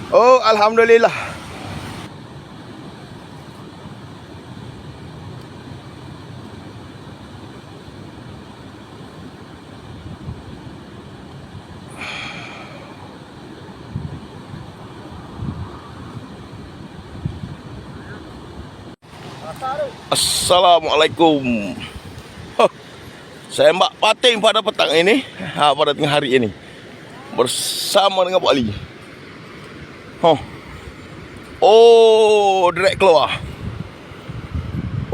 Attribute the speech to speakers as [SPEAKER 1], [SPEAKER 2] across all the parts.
[SPEAKER 1] Oh, alhamdulillah. Assalamualaikum. Huh, saya mbak pating pada petang ini, pada tengah hari ini bersama dengan Pak Ali. Oh, direct keluar.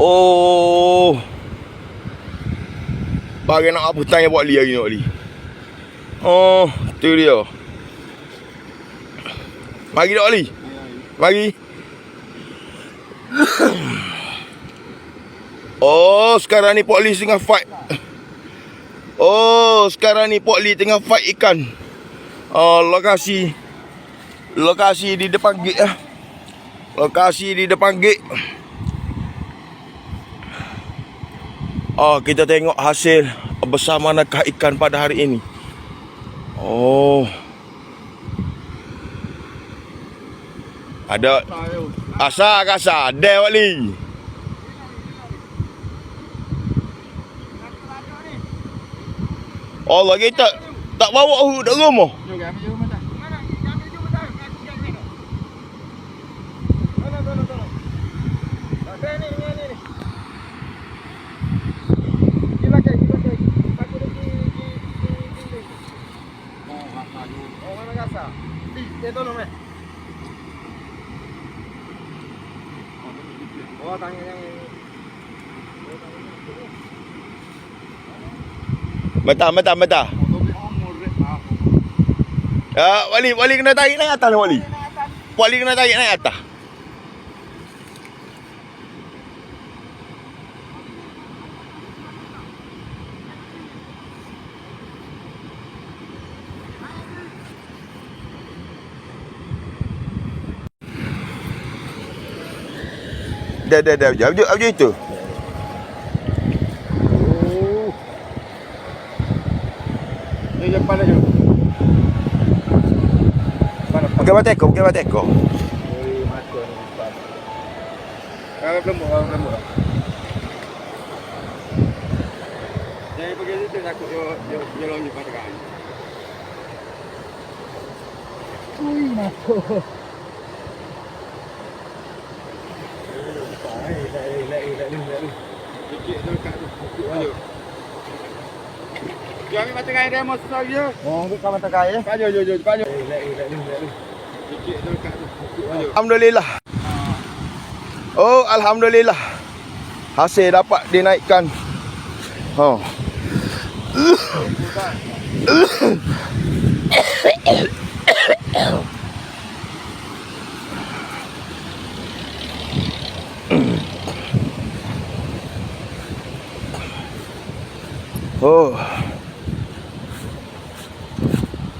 [SPEAKER 1] Oh, bagi nak apa tanya Pak Ali hari ni, Pak Ali? Oh, tu dia. Mari Pak Ali. Mari. Oh, sekarang ni Pak Ali tengah fight. Oh, sekarang ni Pak Ali tengah fight ikan. Oh, lokasi di depan gate lah. Lokasi di depan gate. Oh, kita tengok hasil besar manakah ikan pada hari ini. Oh, ada asar ada Pak Ali. Allah, kita tak bawa dak rumah. Betah. Ya, Wali kena tarik naik atas Wali. Wali kena tarik naik atas. Dah. Apa itu?
[SPEAKER 2] Oh. Ini depan aja.
[SPEAKER 1] Pakai bateko.
[SPEAKER 2] Oh, mati ni. Kalau belum. Jadi pergi situ takut dia lonjak pada kan. Ui, mati. Jangan mata kaya demo saja. Oh, bukan mata kaya. Paju.
[SPEAKER 1] Alhamdulillah. Oh, alhamdulillah. Hasil dapat dinaikkan. Oh,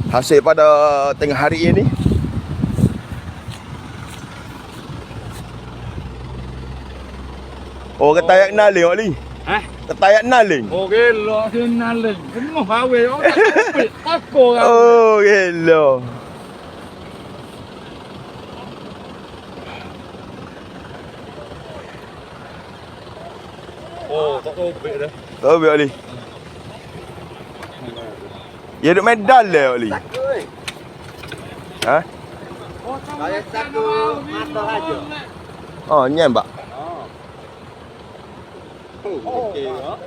[SPEAKER 1] hasil pada tengah hari ini. Oh, ketayak naling Ali. Ketayak naling.
[SPEAKER 2] Oh, gelo dia naling. Semua hawe orang takut.
[SPEAKER 1] Oh, gelo.
[SPEAKER 2] Oh, tak robek dah.
[SPEAKER 1] Tahu Ali. Ya duk medal lah Ali. Ha?
[SPEAKER 2] Saya satu mata aja.
[SPEAKER 1] Oh, nyem pak.
[SPEAKER 2] Oh, okey ya.